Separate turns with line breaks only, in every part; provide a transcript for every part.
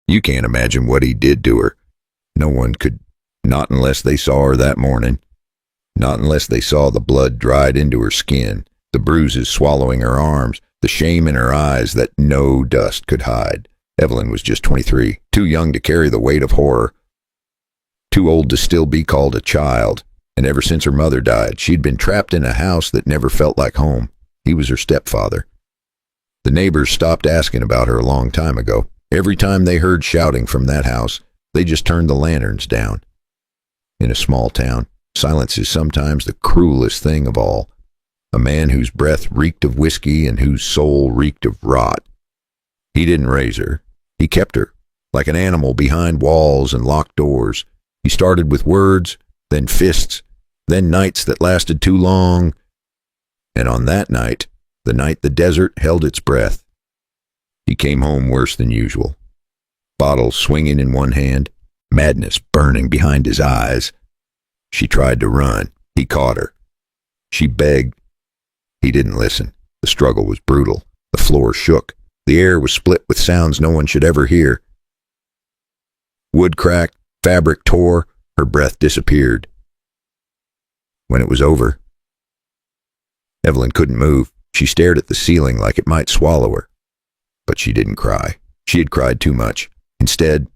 You can't imagine what he did to her. No one could, not unless they saw her that morning. Not unless they saw the blood dried into her skin, the bruises swallowing her arms, the shame in her eyes that no dust could hide. Evelyn was just 23, too young to carry the weight of horror, too old to still be called a child, and ever since her mother died, she'd been trapped in a house that never felt like home. He was her stepfather. The neighbors stopped asking about her a long time ago. Every time they heard shouting from that house, they just turned the lanterns down. In a small town, silence is sometimes the cruelest thing of all. A man whose breath reeked of whiskey and whose soul reeked of rot. He didn't raise her. He kept her, like an animal behind walls and locked doors. He started with words, then fists, then nights that lasted too long. And on that night, the night the desert held its breath, he came home worse than usual. Bottle swinging in one hand, madness burning behind his eyes. She tried to run. He caught her. She begged. He didn't listen. The struggle was brutal. The floor shook. The air was split with sounds no one should ever hear. Wood cracked, fabric tore, her breath disappeared. When it was over, Evelyn couldn't move. She stared at the ceiling like it might swallow her. But she didn't cry. She had cried too much. Instead,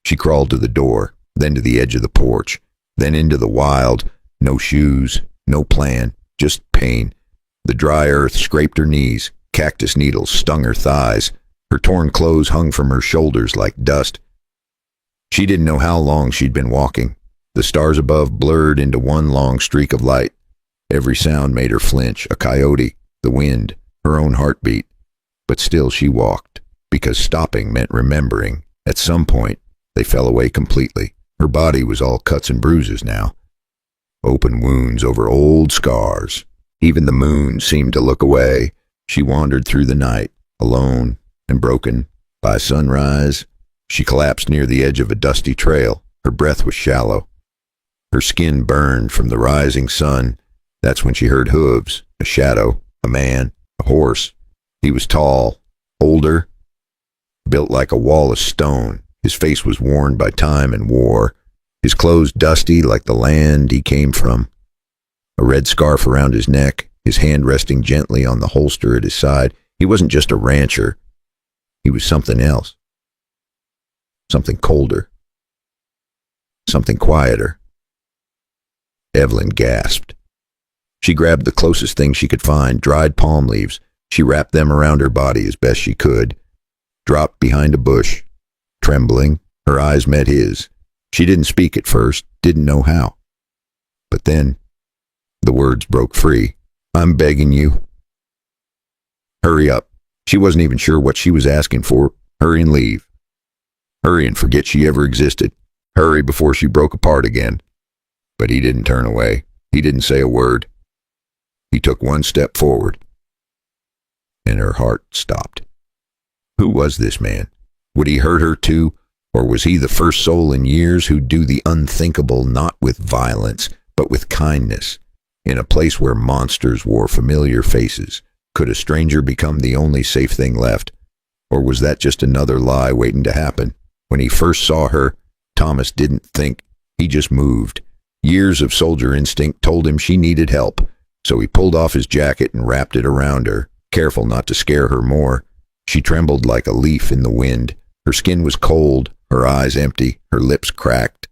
she crawled to the door, then to the edge of the porch, then into the wild. No shoes, no plan, just pain. The dry earth scraped her knees. Cactus needles stung her thighs. Her torn clothes hung from her shoulders like dust. She didn't know how long she'd been walking. The stars above blurred into one long streak of light. Every sound made her flinch, a coyote, the wind, her own heartbeat. But still she walked, because stopping meant remembering. At some point, they fell away completely. Her body was all cuts and bruises now. Open wounds over old scars. Even the moon seemed to look away. She wandered through the night, alone and broken. By sunrise, she collapsed near the edge of a dusty trail. Her breath was shallow. Her skin burned from the rising sun. That's when she heard hooves, a shadow, a man, a horse. He was tall, older, built like a wall of stone. His face was worn by time and war. His clothes dusty like the land he came from. A red scarf around his neck, his hand resting gently on the holster at his side. He wasn't just a rancher. He was something else. Something colder. Something quieter. Evelyn gasped. She grabbed the closest thing she could find, dried palm leaves. She wrapped them around her body as best she could. Dropped behind a bush. Trembling, her eyes met his. She didn't speak at first, didn't know how. But then, the words broke free. I'm begging you. Hurry up. She wasn't even sure what she was asking for. Hurry and leave. Hurry and forget she ever existed. Hurry before she broke apart again. But he didn't turn away. He didn't say a word. He took one step forward. And her heart stopped. Who was this man? Would he hurt her too? Or was he the first soul in years who'd do the unthinkable not with violence, but with kindness? In a place where monsters wore familiar faces, could a stranger become the only safe thing left? Or was that just another lie waiting to happen? When he first saw her, Thomas didn't think, he just moved. Years of soldier instinct told him she needed help, so he pulled off his jacket and wrapped it around her, careful not to scare her more. She trembled like a leaf in the wind. Her skin was cold, her eyes empty, her lips cracked.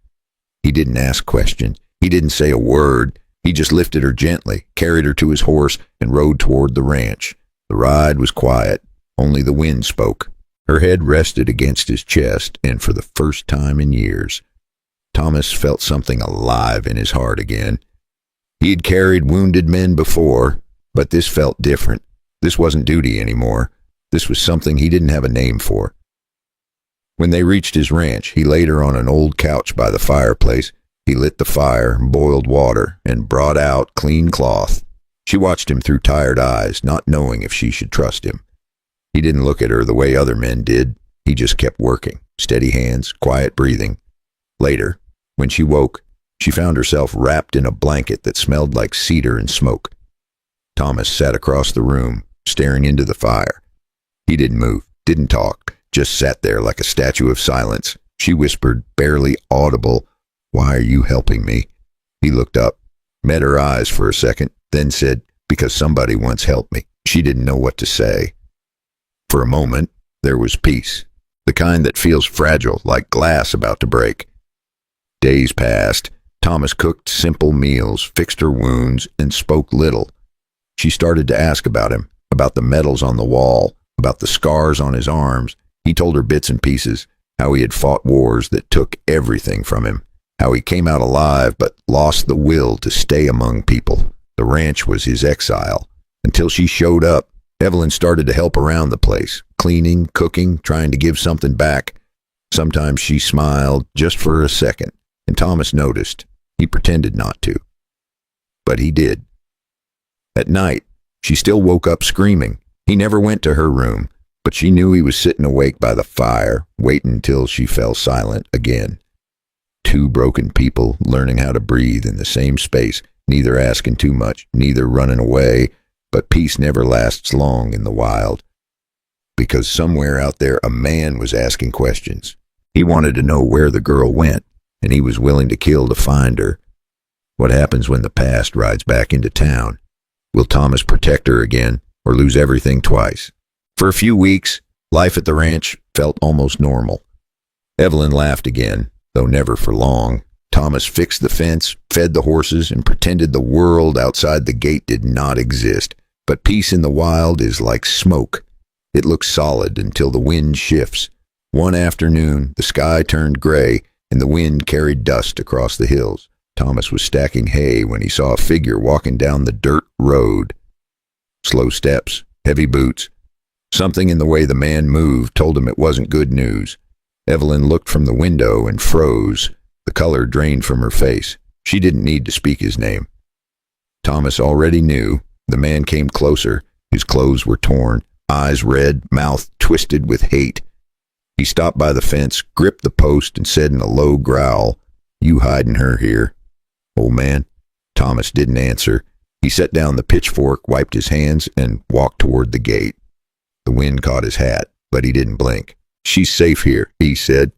He didn't ask questions. He didn't say a word. He just lifted her gently, carried her to his horse, and rode toward the ranch. The ride was quiet. Only the wind spoke. Her head rested against his chest, and for the first time in years, Thomas felt something alive in his heart again. He'd carried wounded men before, but this felt different. This wasn't duty anymore. This was something he didn't have a name for. When they reached his ranch, he laid her on an old couch by the fireplace. He lit the fire, boiled water, and brought out clean cloth. She watched him through tired eyes, not knowing if she should trust him. He didn't look at her the way other men did. He just kept working, steady hands, quiet breathing. Later, when she woke, she found herself wrapped in a blanket that smelled like cedar and smoke. Thomas sat across the room, staring into the fire. He didn't move, didn't talk, just sat there like a statue of silence. She whispered, barely audible, "Why are you helping me?" He looked up, met her eyes for a second, then said, "Because somebody once helped me." She didn't know what to say. For a moment, there was peace, the kind that feels fragile, like glass about to break. Days passed. Thomas cooked simple meals, fixed her wounds, and spoke little. She started to ask about him, about the medals on the wall, about the scars on his arms. He told her bits and pieces, how he had fought wars that took everything from him, how he came out alive but lost the will to stay among people. The ranch was his exile. Until she showed up, Evelyn started to help around the place, cleaning, cooking, trying to give something back. Sometimes she smiled, just for a second, and Thomas noticed. He pretended not to. But he did. At night, she still woke up screaming. He never went to her room, but she knew he was sitting awake by the fire, waiting until she fell silent again. Two broken people learning how to breathe in the same space, neither asking too much, neither running away, but peace never lasts long in the wild. Because somewhere out there a man was asking questions. He wanted to know where the girl went, and he was willing to kill to find her. What happens when the past rides back into town? Will Thomas protect her again, or lose everything twice? For a few weeks, life at the ranch felt almost normal. Evelyn laughed again, though never for long. Thomas fixed the fence, fed the horses, and pretended the world outside the gate did not exist. But peace in the wild is like smoke. It looks solid until the wind shifts. One afternoon, the sky turned gray, and the wind carried dust across the hills. Thomas was stacking hay when he saw a figure walking down the dirt road. Slow steps, heavy boots. Something in the way the man moved told him it wasn't good news. Evelyn looked from the window and froze. The color drained from her face. She didn't need to speak his name. Thomas already knew. The man came closer. His clothes were torn, eyes red, mouth twisted with hate. He stopped by the fence, gripped the post, and said in a low growl, "You hiding her here, old man?" Thomas didn't answer. He set down the pitchfork, wiped his hands, and walked toward the gate. The wind caught his hat, but he didn't blink. "She's safe here," he said.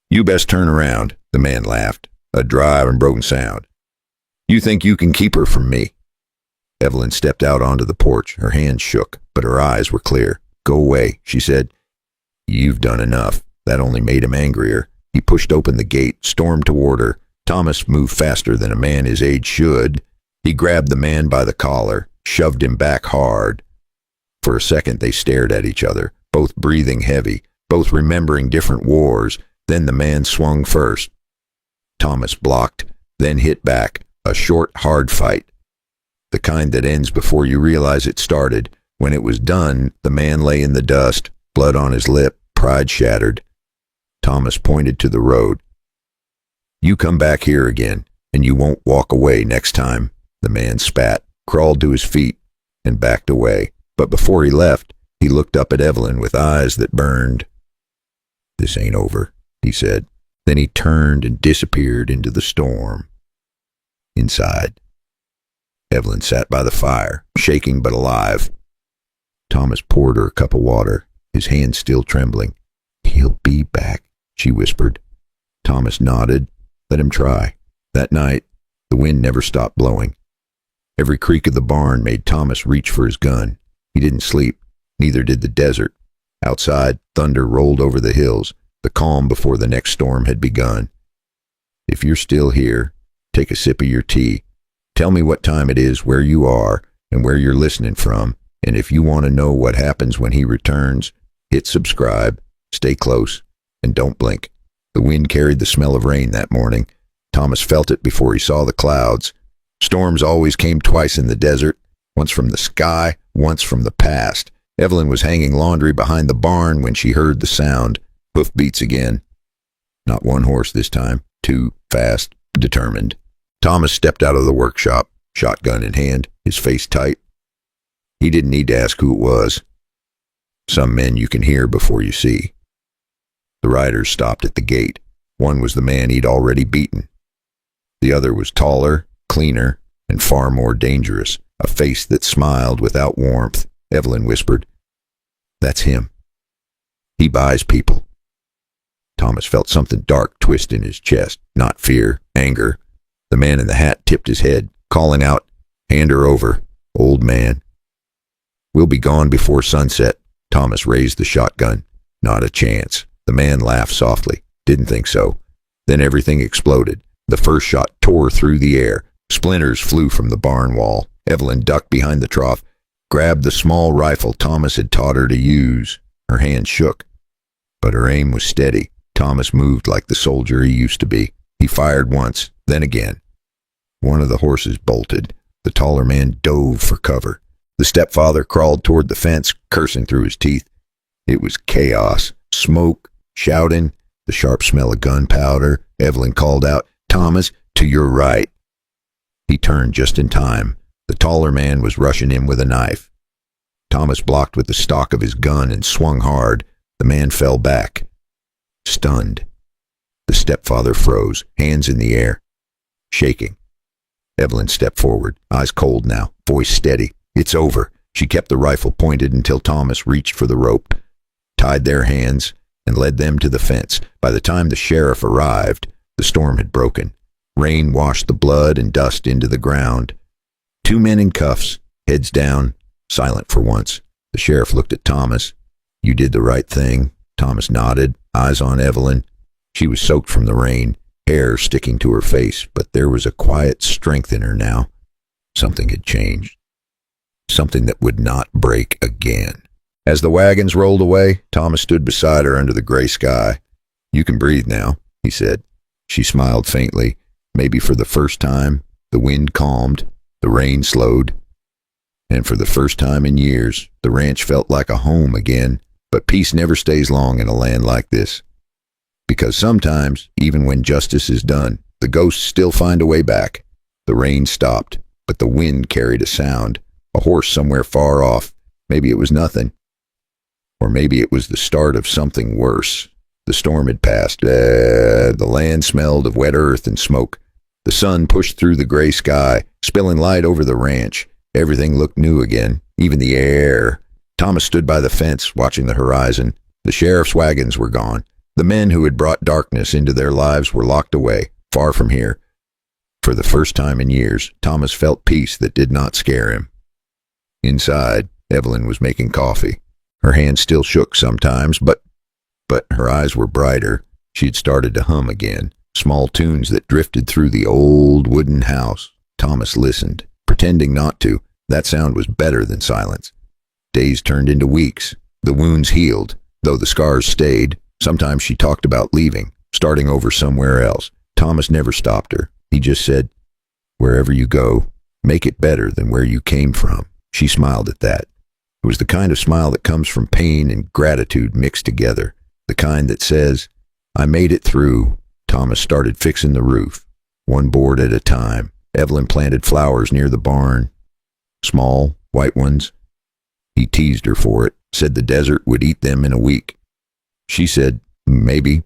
"You best turn around," the man laughed, a dry and broken sound. "You think you can keep her from me?" Evelyn stepped out onto the porch. Her hands shook, but her eyes were clear. "Go away," she said. "You've done enough." That only made him angrier. He pushed open the gate, stormed toward her. Thomas moved faster than a man his age should. He grabbed the man by the collar, shoved him back hard. For a second they stared at each other, both breathing heavy, both remembering different wars. Then the man swung first. Thomas blocked, then hit back, a short, hard fight. The kind that ends before you realize it started. When it was done, the man lay in the dust, blood on his lip, pride shattered. Thomas pointed to the road. "You come back here again, and you won't walk away next time." The man spat, crawled to his feet, and backed away. But before he left, he looked up at Evelyn with eyes that burned. "This ain't over," he said. Then he turned and disappeared into the storm. Inside, Evelyn sat by the fire, shaking but alive. Thomas poured her a cup of water, his hands still trembling. "He'll be back," she whispered. Thomas nodded. Let him try. That night, the wind never stopped blowing. Every creak of the barn made Thomas reach for his gun. He didn't sleep. Neither did the desert. Outside, thunder rolled over the hills, the calm before the next storm had begun. "If you're still here, take a sip of your tea. Tell me what time it is, where you are, and where you're listening from. And if you want to know what happens when he returns, hit subscribe, stay close, and don't blink." The wind carried the smell of rain that morning. Thomas felt it before he saw the clouds. Storms always came twice in the desert, once from the sky, once from the past. Evelyn was hanging laundry behind the barn when she heard the sound. Hoofbeats again. Not one horse this time. Two, fast, determined. Thomas stepped out of the workshop, shotgun in hand, his face tight. He didn't need to ask who it was. Some men you can hear before you see. The riders stopped at the gate. One was the man he'd already beaten. The other was taller, cleaner, and far more dangerous, a face that smiled without warmth. Evelyn whispered, "That's him." He buys people. Thomas felt something dark twist in his chest. Not fear, anger. The man in the hat tipped his head, calling out, "Hand her over, old man." "We'll be gone before sunset." Thomas raised the shotgun. "Not a chance." The man laughed softly. "Didn't think so." Then everything exploded. The first shot tore through the air. Splinters flew from the barn wall. Evelyn ducked behind the trough, grabbed the small rifle Thomas had taught her to use. Her hand shook, but her aim was steady. Thomas moved like the soldier he used to be. He fired once, then again. One of the horses bolted. The taller man dove for cover. The stepfather crawled toward the fence, cursing through his teeth. It was chaos. Smoke, shouting, the sharp smell of gunpowder. Evelyn called out, "Thomas, to your right." He turned just in time. The taller man was rushing him with a knife. Thomas blocked with the stock of his gun and swung hard. The man fell back, stunned. The stepfather froze, hands in the air, shaking. Evelyn stepped forward, eyes cold now, voice steady. "It's over." She kept the rifle pointed until Thomas reached for the rope, tied their hands, and led them to the fence. By the time the sheriff arrived, the storm had broken. Rain washed the blood and dust into the ground. Two men in cuffs, heads down, silent for once. The sheriff looked at Thomas. "You did the right thing." Thomas nodded, eyes on Evelyn. She was soaked from the rain, hair sticking to her face, but there was a quiet strength in her now. Something had changed. Something that would not break again. As the wagons rolled away, Thomas stood beside her under the gray sky. "You can breathe now," he said. She smiled faintly. Maybe for the first time, the wind calmed, the rain slowed. And for the first time in years, the ranch felt like a home again. But peace never stays long in a land like this. Because sometimes, even when justice is done, the ghosts still find a way back. The rain stopped, but the wind carried a sound. A horse somewhere far off. Maybe it was nothing. Or maybe it was the start of something worse. The storm had passed. The land smelled of wet earth and smoke. The sun pushed through the gray sky, spilling light over the ranch. Everything looked new again, even the air. Thomas stood by the fence, watching the horizon. The sheriff's wagons were gone. The men who had brought darkness into their lives were locked away, far from here. For the first time in years, Thomas felt peace that did not scare him. Inside, Evelyn was making coffee. Her hands still shook sometimes, but her eyes were brighter. She had started to hum again, small tunes that drifted through the old wooden house. Thomas listened, pretending not to. That sound was better than silence. Days turned into weeks. The wounds healed, though the scars stayed. Sometimes she talked about leaving, starting over somewhere else. Thomas never stopped her. He just said, "Wherever you go, make it better than where you came from." She smiled at that. It was the kind of smile that comes from pain and gratitude mixed together. The kind that says, "I made it through." Thomas started fixing the roof, one board at a time. Evelyn planted flowers near the barn, small, white ones. He teased her for it, said the desert would eat them in a week. She said, "Maybe,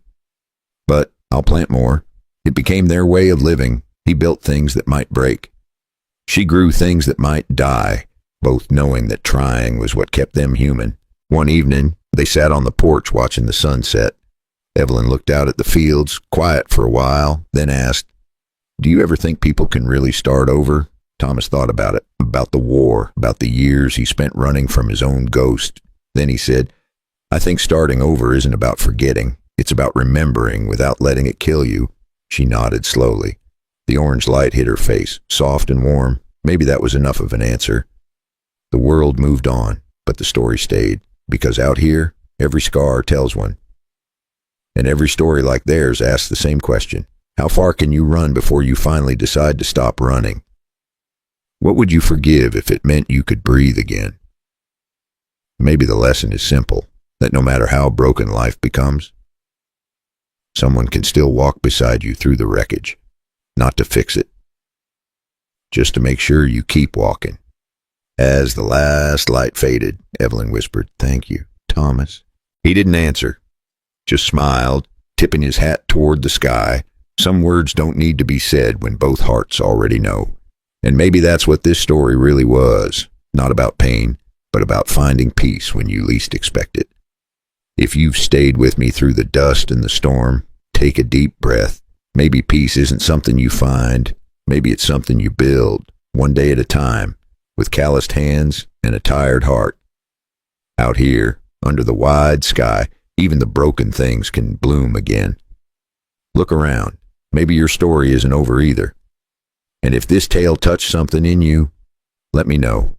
but I'll plant more." It became their way of living. He built things that might break. She grew things that might die, both knowing that trying was what kept them human. One evening, they sat on the porch watching the sunset. Evelyn looked out at the fields, quiet for a while, then asked, "Do you ever think people can really start over?" Thomas thought about it, about the war, about the years he spent running from his own ghost. Then he said, "I think starting over isn't about forgetting. It's about remembering without letting it kill you." She nodded slowly. The orange light hit her face, soft and warm. Maybe that was enough of an answer. The world moved on, but the story stayed, because out here, every scar tells one. And every story like theirs asks the same question. How far can you run before you finally decide to stop running? What would you forgive if it meant you could breathe again? Maybe the lesson is simple, that no matter how broken life becomes, someone can still walk beside you through the wreckage, not to fix it, just to make sure you keep walking. As the last light faded, Evelyn whispered, "Thank you, Thomas." He didn't answer, just smiled, tipping his hat toward the sky. Some words don't need to be said when both hearts already know. And maybe that's what this story really was, not about pain, but about finding peace when you least expect it. If you've stayed with me through the dust and the storm, take a deep breath. Maybe peace isn't something you find. Maybe it's something you build, one day at a time, with calloused hands and a tired heart. Out here, under the wide sky, even the broken things can bloom again. Look around. Maybe your story isn't over either. And if this tale touched something in you, let me know.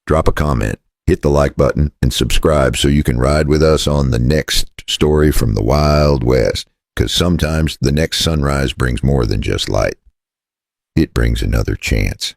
Drop a comment, hit the like button, and subscribe so you can ride with us on the next story from the Wild West, because sometimes the next sunrise brings more than just light. It brings another chance.